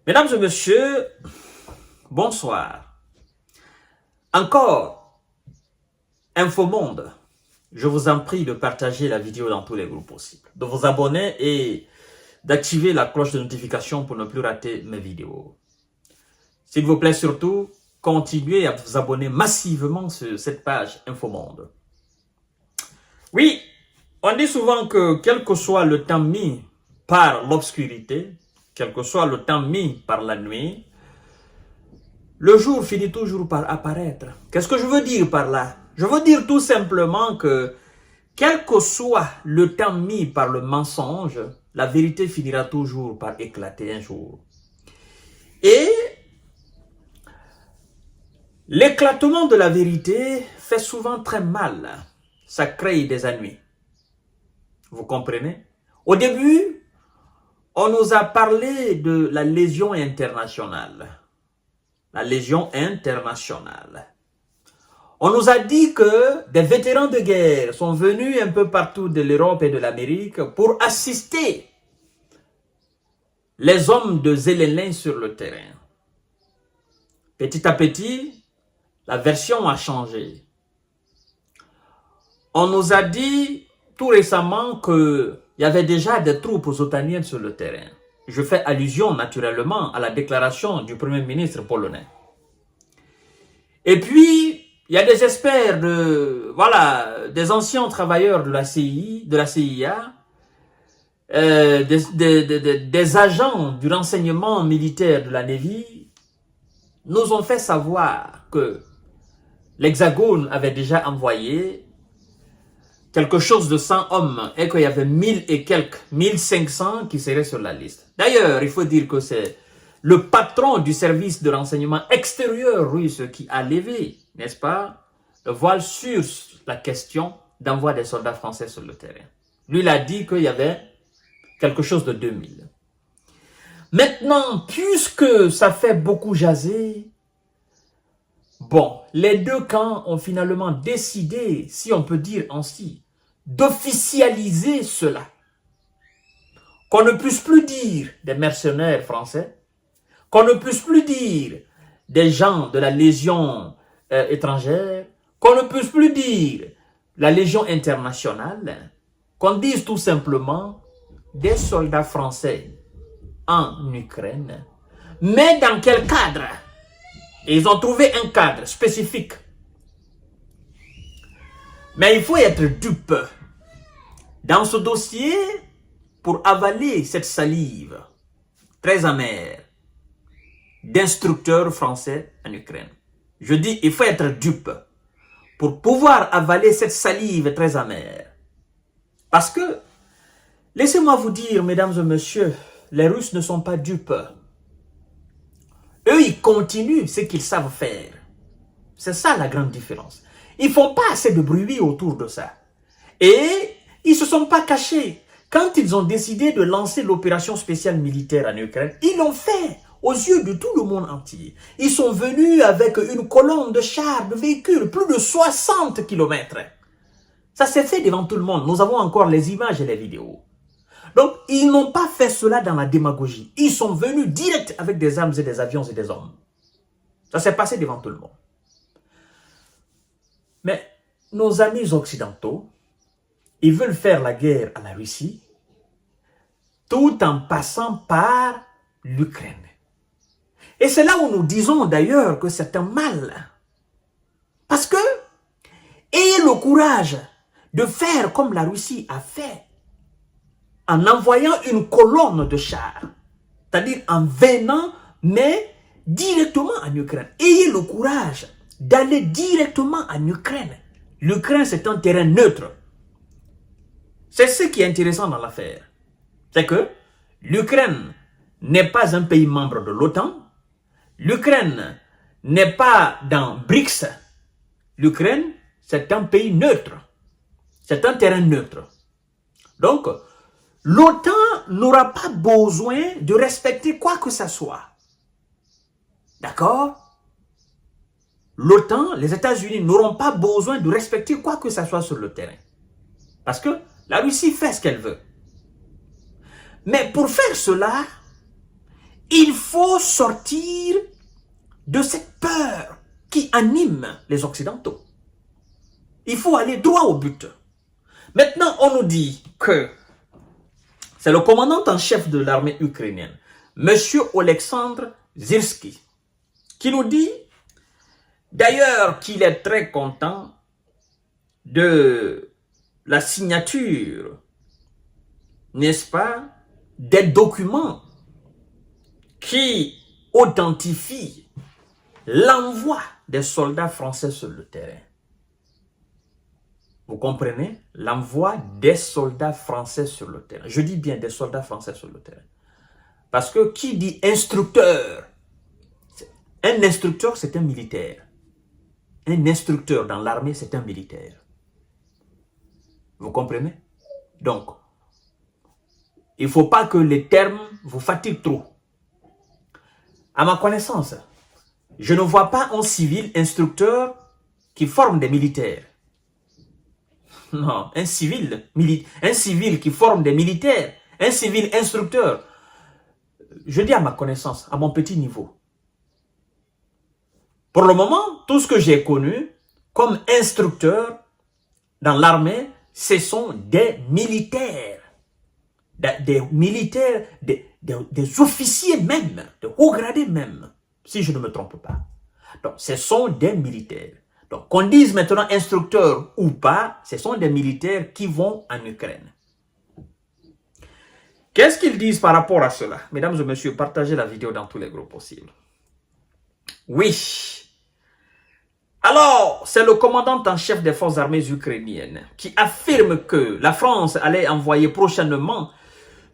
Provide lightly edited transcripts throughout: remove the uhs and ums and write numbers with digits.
Mesdames et messieurs, bonsoir. Encore, Infomonde, je vous en prie de partager la vidéo dans tous les groupes possibles, de vous abonner et d'activer la cloche de notification pour ne plus rater mes vidéos. S'il vous plaît surtout, continuez à vous abonner massivement sur cette page Infomonde. Oui, on dit souvent que quel que soit le temps mis par l'obscurité, quel que soit le temps mis par la nuit, le jour finit toujours par apparaître. Qu'est-ce que je veux dire par là? Je veux dire tout simplement que quel que soit le temps mis par le mensonge, la vérité finira toujours par éclater un jour. Et l'éclatement de la vérité fait souvent très mal. Ça crée des ennuis. Vous comprenez? Au début, on nous a parlé de la Légion internationale. La Légion internationale. On nous a dit que des vétérans de guerre sont venus un peu partout de l'Europe et de l'Amérique pour assister les hommes de Zelensky sur le terrain. Petit à petit, la version a changé. On nous a dit tout récemment qu'il y avait déjà des troupes otaniennes sur le terrain. Je fais allusion naturellement à la déclaration du Premier ministre polonais. Et puis, il y a des experts, des anciens travailleurs de la CIA, des agents du renseignement militaire de la Navy, nous ont fait savoir que l'Hexagone avait déjà envoyé quelque chose de 100 hommes et qu'il y avait 1000 et quelques, 1500 qui seraient sur la liste. D'ailleurs, il faut dire que c'est le patron du service de renseignement extérieur russe qui a levé, n'est-ce pas, le voile sur la question d'envoi des soldats français sur le terrain. Lui, il a dit qu'il y avait quelque chose de 2000. Maintenant, puisque ça fait beaucoup jaser, bon, les deux camps ont finalement décidé, si on peut dire ainsi, d'officialiser cela. Qu'on ne puisse plus dire des mercenaires français, qu'on ne puisse plus dire des gens de la Légion étrangère, qu'on ne puisse plus dire la Légion internationale, qu'on dise tout simplement des soldats français en Ukraine. Mais dans quel cadre? Et ils ont trouvé un cadre spécifique. Mais il faut être dupe. Dans ce dossier, pour avaler cette salive très amère d'instructeurs français en Ukraine. Je dis, il faut être dupe pour pouvoir avaler cette salive très amère. Parce que, laissez-moi vous dire, mesdames et messieurs, les Russes ne sont pas dupes. Eux, ils continuent ce qu'ils savent faire. C'est ça la grande différence. Ils ne font pas assez de bruit autour de ça. Et ils ne se sont pas cachés. Quand ils ont décidé de lancer l'opération spéciale militaire en Ukraine, ils l'ont fait aux yeux de tout le monde entier. Ils sont venus avec une colonne de chars, de véhicules, plus de 60 km. Ça s'est fait devant tout le monde. Nous avons encore les images et les vidéos. Donc, ils n'ont pas fait cela dans la démagogie. Ils sont venus direct avec des armes et des avions et des hommes. Ça s'est passé devant tout le monde. Mais nos amis occidentaux, ils veulent faire la guerre à la Russie tout en passant par l'Ukraine. Et c'est là où nous disons d'ailleurs que c'est un mal. Parce que, ayez le courage de faire comme la Russie a fait, en envoyant une colonne de chars, c'est-à-dire en venant, mais directement en Ukraine. Ayez le courage d'aller directement en Ukraine. L'Ukraine, c'est un terrain neutre. C'est ce qui est intéressant dans l'affaire. C'est que l'Ukraine n'est pas un pays membre de l'OTAN. L'Ukraine n'est pas dans BRICS. L'Ukraine, c'est un pays neutre. C'est un terrain neutre. Donc, l'OTAN n'aura pas besoin de respecter quoi que ce soit. D'accord? L'OTAN, les États-Unis n'auront pas besoin de respecter quoi que ce soit sur le terrain. Parce que la Russie fait ce qu'elle veut. Mais pour faire cela, Il faut sortir de cette peur qui anime les Occidentaux. Il faut aller droit au but. Maintenant, on nous dit que c'est le commandant en chef de l'armée ukrainienne, M. Oleksandr Syrskyi, qui nous dit d'ailleurs qu'il est très content de la signature, n'est-ce pas, des documents qui authentifient l'envoi des soldats français sur le terrain. Vous comprenez? L'envoi des soldats français sur le terrain. Je dis bien des soldats français sur le terrain. Parce que qui dit instructeur? Un instructeur, c'est un militaire. Un instructeur dans l'armée, c'est un militaire. Vous comprenez? Donc, il ne faut pas que les termes vous fatiguent trop. À ma connaissance, je ne vois pas un civil instructeur qui forme des militaires. Non, un civil qui forme des militaires, un civil instructeur. Je dis à ma connaissance, à mon petit niveau. Pour le moment, tout ce que j'ai connu comme instructeur dans l'armée, ce sont des militaires. Des militaires, des officiers même, de haut gradés même, si je ne me trompe pas. Donc, ce sont des militaires. Donc, qu'on dise maintenant instructeur ou pas, ce sont des militaires qui vont en Ukraine. Qu'est-ce qu'ils disent par rapport à cela? Mesdames et messieurs, partagez la vidéo dans tous les groupes possibles. Oui. Alors, c'est le commandant en chef des forces armées ukrainiennes qui affirme que la France allait envoyer prochainement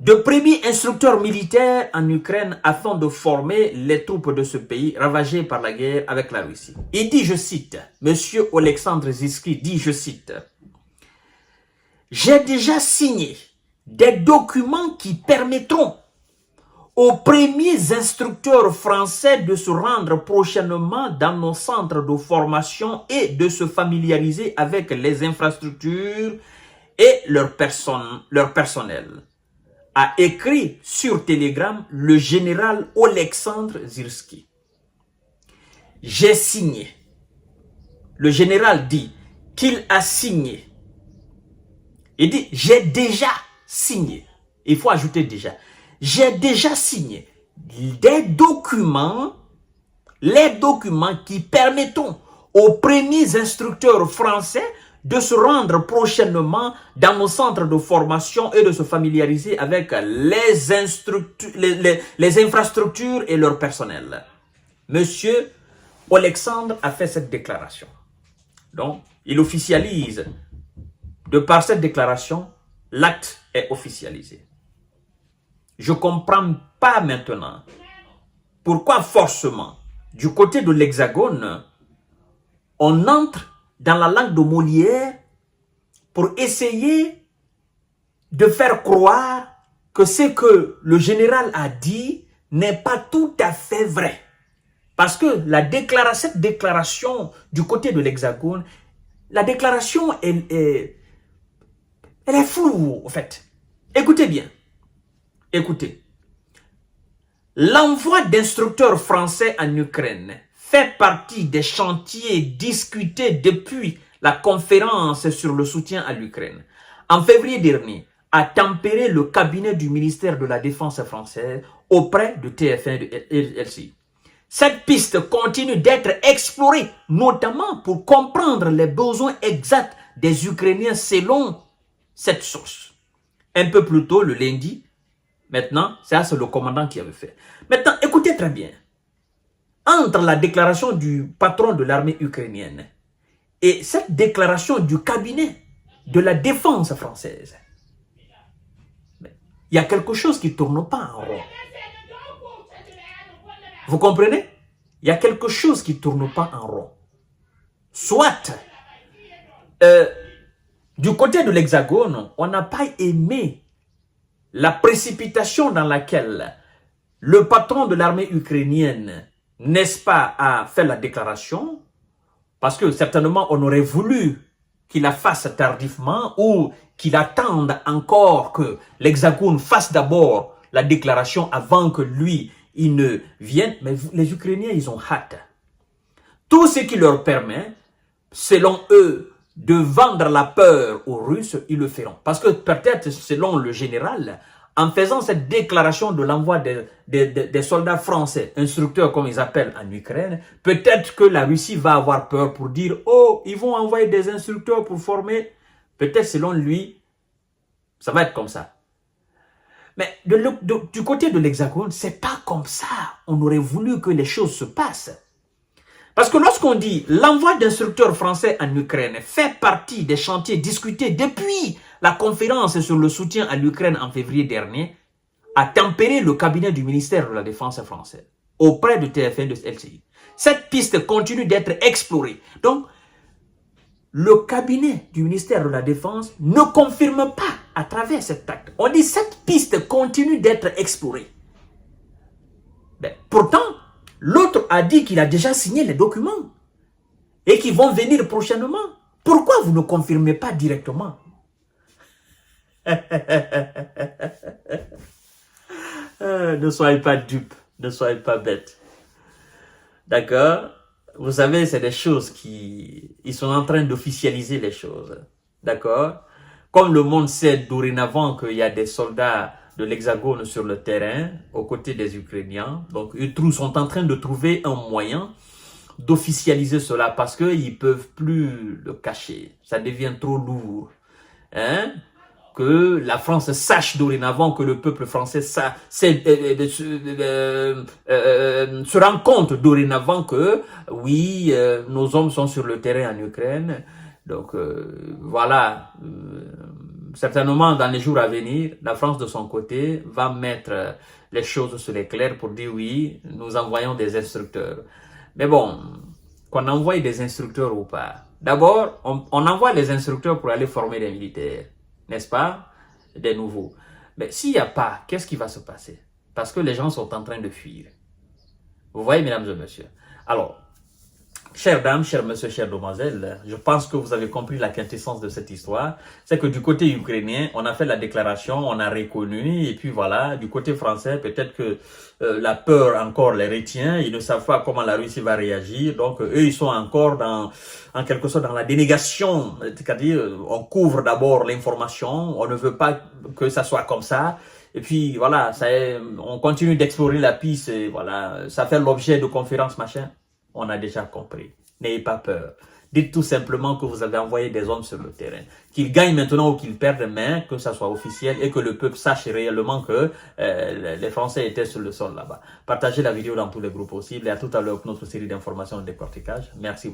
de premiers instructeurs militaires en Ukraine afin de former les troupes de ce pays ravagé par la guerre avec la Russie. Il dit, je cite, M. Oleksandr Syrskyi dit, je cite, « J'ai déjà signé des documents qui permettront aux premiers instructeurs français de se rendre prochainement dans nos centres de formation et de se familiariser avec les infrastructures et leur personnel. » A écrit sur Telegram le général Oleksandr Syrskyi. J'ai signé. Le général dit qu'il a signé. Il dit, j'ai déjà signé. Il faut ajouter déjà. J'ai déjà signé des documents, les documents qui permettront aux premiers instructeurs français de se rendre prochainement dans nos centres de formation et de se familiariser avec les infrastructures et leur personnel. Monsieur Oleksandr a fait cette déclaration. Donc, il officialise. De par cette déclaration, l'acte est officialisé. Je ne comprends pas maintenant pourquoi forcément, du côté de l'Hexagone, on entre dans la langue de Molière pour essayer de faire croire que ce que le général a dit n'est pas tout à fait vrai. Parce que cette déclaration du côté de l'Hexagone, la déclaration, elle est floue, en fait. Écoutez bien. Écoutez. L'envoi d'instructeurs français en Ukraine fait partie des chantiers discutés depuis la conférence sur le soutien à l'Ukraine. En février dernier, a tempéré le cabinet du ministère de la Défense française auprès de TF1 et LCI. Cette piste continue d'être explorée, notamment pour comprendre les besoins exacts des Ukrainiens selon cette source. Un peu plus tôt, le lundi, maintenant, c'est le commandant qui avait fait. Maintenant, écoutez très bien. Entre la déclaration du patron de l'armée ukrainienne et cette déclaration du cabinet de la défense française, il y a quelque chose qui ne tourne pas en rond. Vous comprenez? Il y a quelque chose qui ne tourne pas en rond. Soit, du côté de l'Hexagone, on n'a pas aimé la précipitation dans laquelle le patron de l'armée ukrainienne, n'est-ce pas, a fait la déclaration, parce que certainement on aurait voulu qu'il la fasse tardivement ou qu'il attende encore que l'Hexagone fasse d'abord la déclaration avant que lui, ils ne viennent, mais les Ukrainiens, ils ont hâte. Tout ce qui leur permet, selon eux, de vendre la peur aux Russes, ils le feront. Parce que peut-être, selon le général, en faisant cette déclaration de l'envoi des soldats français, instructeurs comme ils appellent en Ukraine, peut-être que la Russie va avoir peur pour dire « Oh, ils vont envoyer des instructeurs pour former. » Peut-être selon lui, ça va être comme ça. Mais du côté de l'Hexagone, c'est pas comme ça. On aurait voulu que les choses se passent. Parce que lorsqu'on dit l'envoi d'instructeurs français en Ukraine fait partie des chantiers discutés depuis la conférence sur le soutien à l'Ukraine en février dernier, a tempéré le cabinet du ministère de la Défense français auprès de TF1 de LCI. Cette piste continue d'être explorée. Donc, le cabinet du ministère de la Défense ne confirme pas à travers cet acte. On dit cette piste continue d'être explorée. Mais pourtant, l'autre a dit qu'il a déjà signé les documents et qu'ils vont venir prochainement. Pourquoi vous ne confirmez pas directement? Ne soyez pas dupes, ne soyez pas bêtes. D'accord? Vous savez, c'est des choses ils sont en train d'officialiser les choses. D'accord? Comme le monde sait dorénavant qu'il y a des soldats de l'Hexagone sur le terrain, aux côtés des Ukrainiens. Donc, ils sont en train de trouver un moyen d'officialiser cela parce qu'ils ne peuvent plus le cacher. Ça devient trop lourd. Hein? Que la France sache dorénavant que le peuple français se rend compte dorénavant que, oui, nos hommes sont sur le terrain en Ukraine. Donc, voilà. Certainement, dans les jours à venir, la France, de son côté, va mettre les choses sur l'éclair pour dire oui, nous envoyons des instructeurs. Mais bon, qu'on envoie des instructeurs ou pas. D'abord, on envoie les instructeurs pour aller former des militaires, n'est-ce pas? Des nouveaux. Mais s'il n'y a pas, qu'est-ce qui va se passer? Parce que les gens sont en train de fuir. Vous voyez, mesdames et messieurs. Alors, chères dames, chers messieurs, chères demoiselles, je pense que vous avez compris la quintessence de cette histoire. C'est que du côté ukrainien, on a fait la déclaration, on a reconnu, et puis voilà, du côté français, peut-être que la peur encore les retient, ils ne savent pas comment la Russie va réagir, donc eux, ils sont encore en quelque sorte dans la dénégation, c'est-à-dire on couvre d'abord l'information, on ne veut pas que ça soit comme ça, et puis voilà, on continue d'explorer la piste, et voilà, ça fait l'objet de conférences, machin. On a déjà compris. N'ayez pas peur. Dites tout simplement que vous avez envoyé des hommes sur le terrain. Qu'ils gagnent maintenant ou qu'ils perdent, mais que ça soit officiel et que le peuple sache réellement que les Français étaient sur le sol là-bas. Partagez la vidéo dans tous les groupes possibles et à tout à l'heure pour notre série d'informations et de décortiquage. Merci beaucoup.